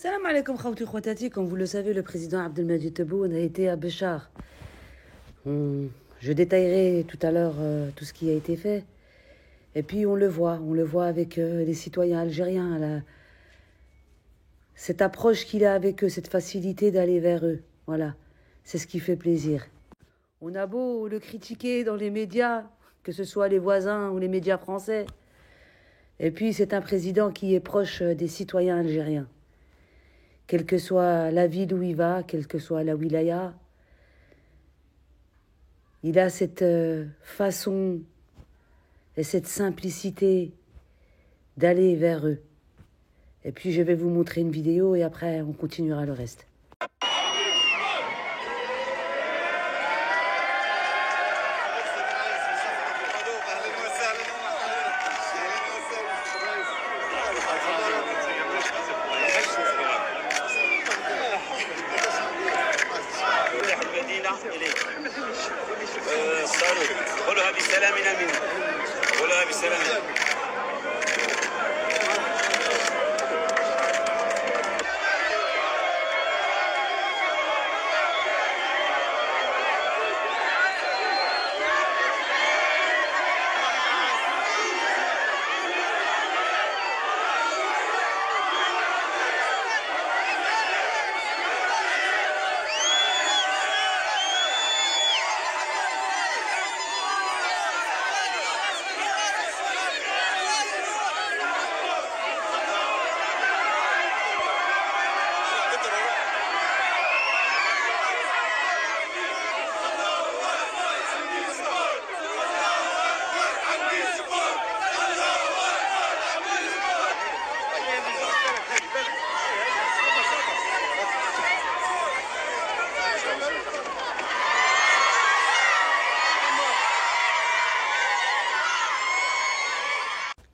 Salam alaikum khawti khwatati. Comme vous le savez, le président Abdelmadjid Tebboune a été à Béchar. Je détaillerai tout à l'heure tout ce qui a été fait. Et puis on le voit avec les citoyens algériens, cette approche qu'il a avec eux, cette facilité d'aller vers eux. Voilà, c'est ce qui fait plaisir. On a beau le critiquer dans les médias, que ce soit les voisins ou les médias français. Et puis c'est un président qui est proche des citoyens algériens. Quelle que soit la ville où il va, quelle que soit la wilaya, il a cette façon et cette simplicité d'aller vers eux. Et puis je vais vous montrer une vidéo et après on continuera le reste.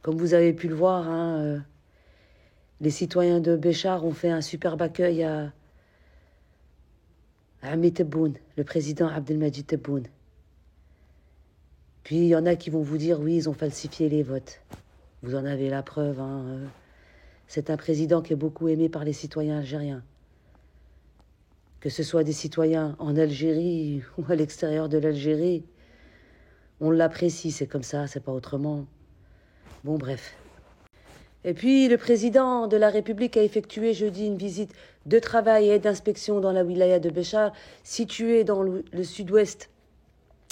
Comme vous avez pu le voir, les citoyens de Béchar ont fait un superbe accueil à Ami Tebboune, le président Abdelmadjid Tebboune. Puis il y en a qui vont vous dire, oui, ils ont falsifié les votes. Vous en avez la preuve. C'est un président qui est beaucoup aimé par les citoyens algériens. Que ce soit des citoyens en Algérie ou à l'extérieur de l'Algérie, on l'apprécie, c'est comme ça, c'est pas autrement. Bon, bref. Et puis, le président de la République a effectué jeudi une visite de travail et d'inspection dans la wilaya de Béchar, située dans le sud-ouest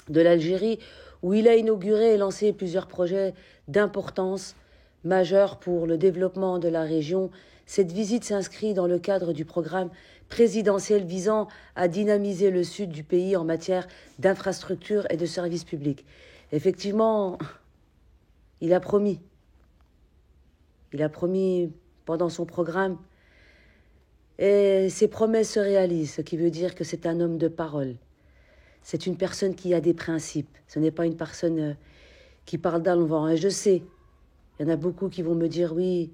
de l'Algérie, où il a inauguré et lancé plusieurs projets d'importance majeure pour le développement de la région. Cette visite s'inscrit dans le cadre du programme présidentiel visant à dynamiser le sud du pays en matière d'infrastructures et de services publics. Effectivement, il a promis pendant son programme, et ses promesses se réalisent, ce qui veut dire que c'est un homme de parole. C'est une personne qui a des principes. Ce n'est pas une personne qui parle dans le vent. Et je sais, il y en a beaucoup qui vont me dire, oui,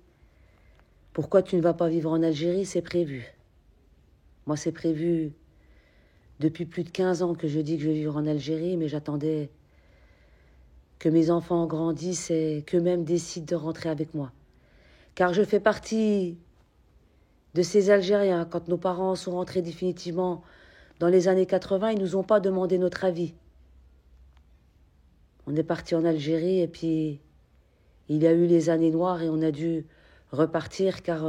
pourquoi tu ne vas pas vivre en Algérie? C'est prévu. Moi, c'est prévu depuis plus de 15 ans que je dis que je vais vivre en Algérie, mais j'attendais que mes enfants grandissent et qu'eux-mêmes décident de rentrer avec moi. Car je fais partie de ces Algériens. Quand nos parents sont rentrés définitivement dans les années 80, ils ne nous ont pas demandé notre avis. On est parti en Algérie et puis il y a eu les années noires et on a dû repartir car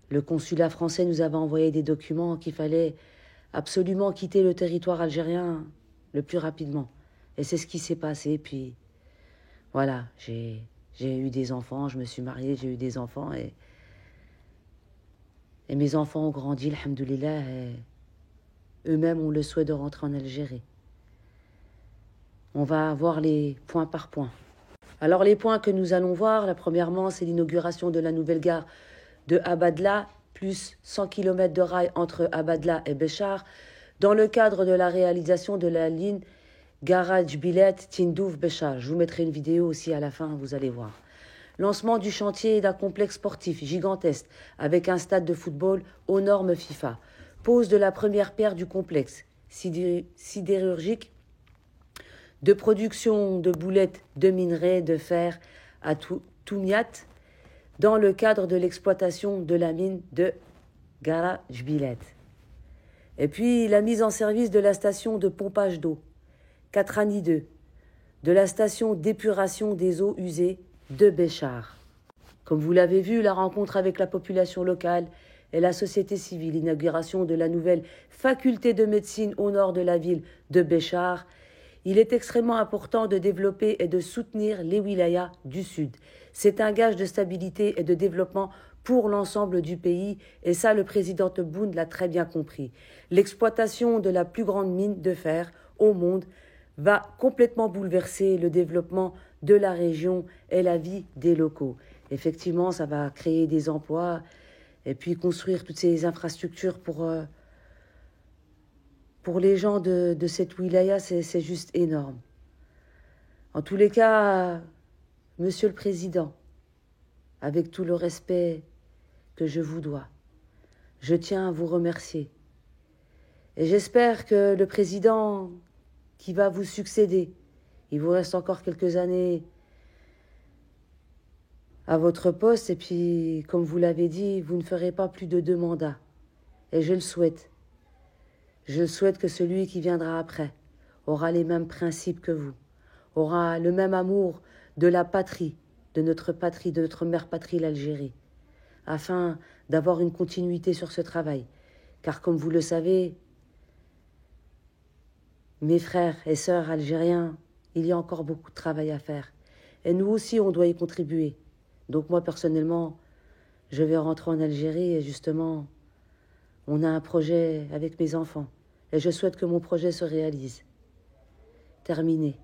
le consulat français nous avait envoyé des documents qu'il fallait absolument quitter le territoire algérien le plus rapidement. Et c'est ce qui s'est passé. Puis voilà, j'ai eu des enfants, je me suis mariée, j'ai eu des enfants et mes enfants ont grandi, alhamdoulilah, et eux-mêmes ont le souhait de rentrer en Algérie. On va voir les points par point. Alors les points que nous allons voir, premièrement, c'est l'inauguration de la nouvelle gare de Abadla, plus 100 km de rail entre Abadla et Béchar, dans le cadre de la réalisation de la ligne Garage Bilet Tindouf Béchar. Je vous mettrai une vidéo aussi à la fin, vous allez voir. Lancement du chantier d'un complexe sportif gigantesque avec un stade de football aux normes FIFA. Pose de la première pierre du complexe sidérurgique de production de boulettes de minerai de fer à Toumiat dans le cadre de l'exploitation de la mine de Gara-Jbilat. Et puis la mise en service de la station de pompage d'eau, Katrani 2, de la station d'épuration des eaux usées de Béchar. Comme vous l'avez vu, la rencontre avec la population locale et la société civile, l'inauguration de la nouvelle faculté de médecine au nord de la ville de Béchar, il est extrêmement important de développer et de soutenir les wilayas du Sud. C'est un gage de stabilité et de développement pour l'ensemble du pays, et ça, le président Tebboune l'a très bien compris. L'exploitation de la plus grande mine de fer au monde va complètement bouleverser le développement de la région et la vie des locaux. Effectivement, ça va créer des emplois et puis construire toutes ces infrastructures pour les gens de cette wilaya, c'est juste énorme. En tous les cas, Monsieur le Président, avec tout le respect que je vous dois, je tiens à vous remercier. Et j'espère que le président qui va vous succéder, il vous reste encore quelques années à votre poste, et puis, comme vous l'avez dit, vous ne ferez pas plus de 2 mandats. Et je le souhaite. Je souhaite que celui qui viendra après aura les mêmes principes que vous, aura le même amour de la patrie, de notre mère patrie, l'Algérie, afin d'avoir une continuité sur ce travail. Car comme vous le savez, mes frères et sœurs algériens, il y a encore beaucoup de travail à faire. Et nous aussi, on doit y contribuer. Donc moi, personnellement, je vais rentrer en Algérie et justement, on a un projet avec mes enfants. Et je souhaite que mon projet se réalise. Terminé.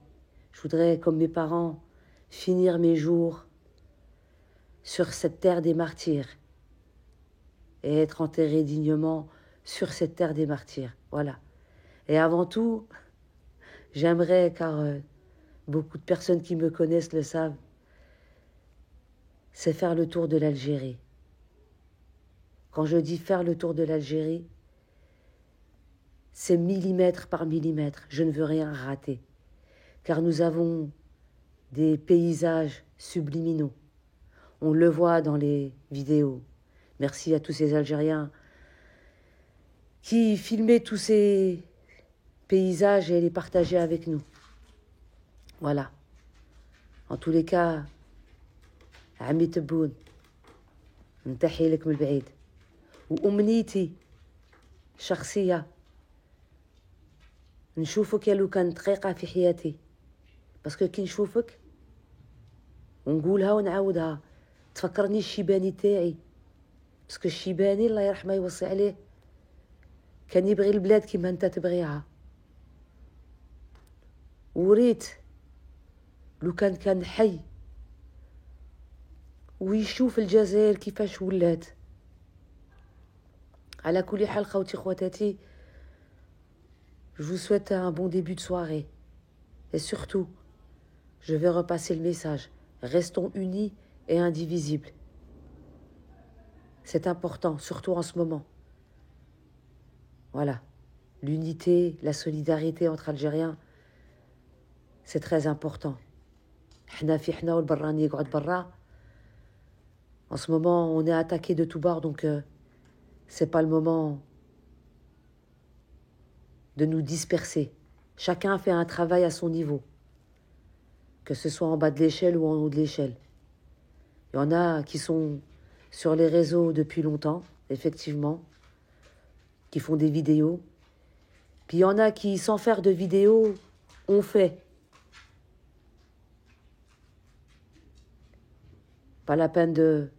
Je voudrais, comme mes parents, finir mes jours sur cette terre des martyrs et être enterré dignement sur cette terre des martyrs. Voilà. Et avant tout, j'aimerais, car beaucoup de personnes qui me connaissent le savent, c'est faire le tour de l'Algérie. Quand je dis faire le tour de l'Algérie, c'est millimètre par millimètre. Je ne veux rien rater. Car nous avons des paysages subliminaux. On le voit dans les vidéos. Merci à tous ces Algériens qui filmaient tous ces paysages et les partageaient avec nous. Voilà. En tous les cas, عمي تبون نتحي لك من البعيد وأمنيتي شخصية نشوفك يا لو كان دقيقة في حياتي باسكو كي نشوفك ونقولها ونعاودها تفكرني الشيباني تاعي باسكو الشيباني الله يرحمه يوصي عليه كان يبغي البلاد كيما انت تبغيها وريت لو كان حي ويشوف الجزائر كيفاش ولات. على كل حال خوتي خواتاتي, je vous souhaite un bon début de soirée. Et surtout, je vais repasser le message. Restons unis et indivisibles. C'est important, surtout en ce moment. Voilà. L'unité, la solidarité entre Algériens, c'est très important. حنا في حنا والبراني يقعد برا. En ce moment, on est attaqué de tous bords, donc c'est pas le moment de nous disperser. Chacun fait un travail à son niveau, que ce soit en bas de l'échelle ou en haut de l'échelle. Il y en a qui sont sur les réseaux depuis longtemps, effectivement, qui font des vidéos. Puis il y en a qui, sans faire de vidéos, ont fait. Pas la peine de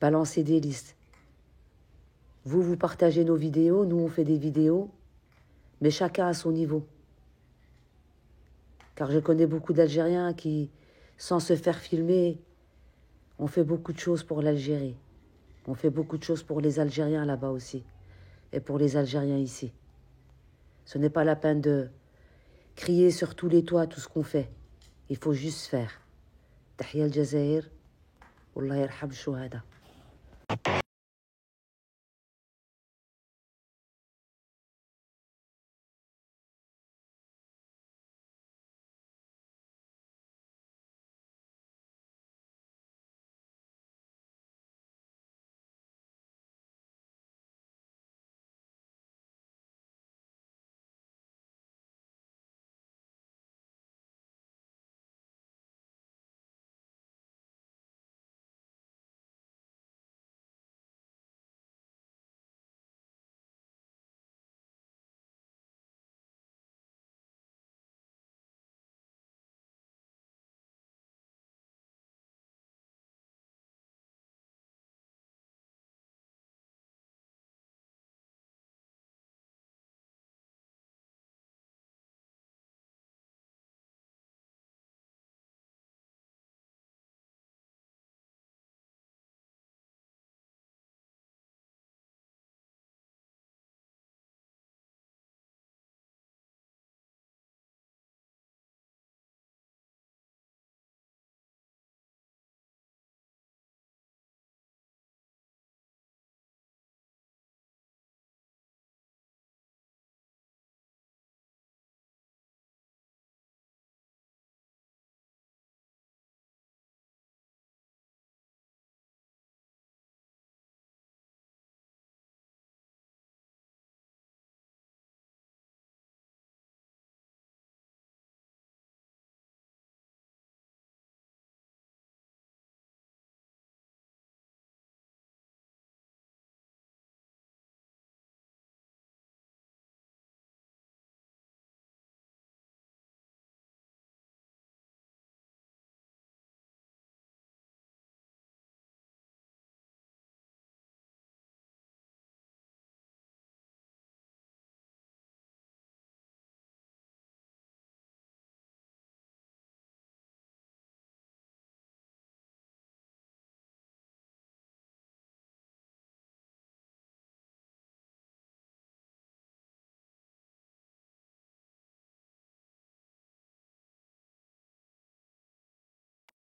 balancer des listes. Vous partagez nos vidéos, nous on fait des vidéos, mais chacun à son niveau. Car je connais beaucoup d'Algériens qui, sans se faire filmer, ont fait beaucoup de choses pour l'Algérie. On fait beaucoup de choses pour les Algériens là-bas aussi, et pour les Algériens ici. Ce n'est pas la peine de crier sur tous les toits tout ce qu'on fait. Il faut juste faire. Tahia al-Jazair, Wallah yarham shuhada.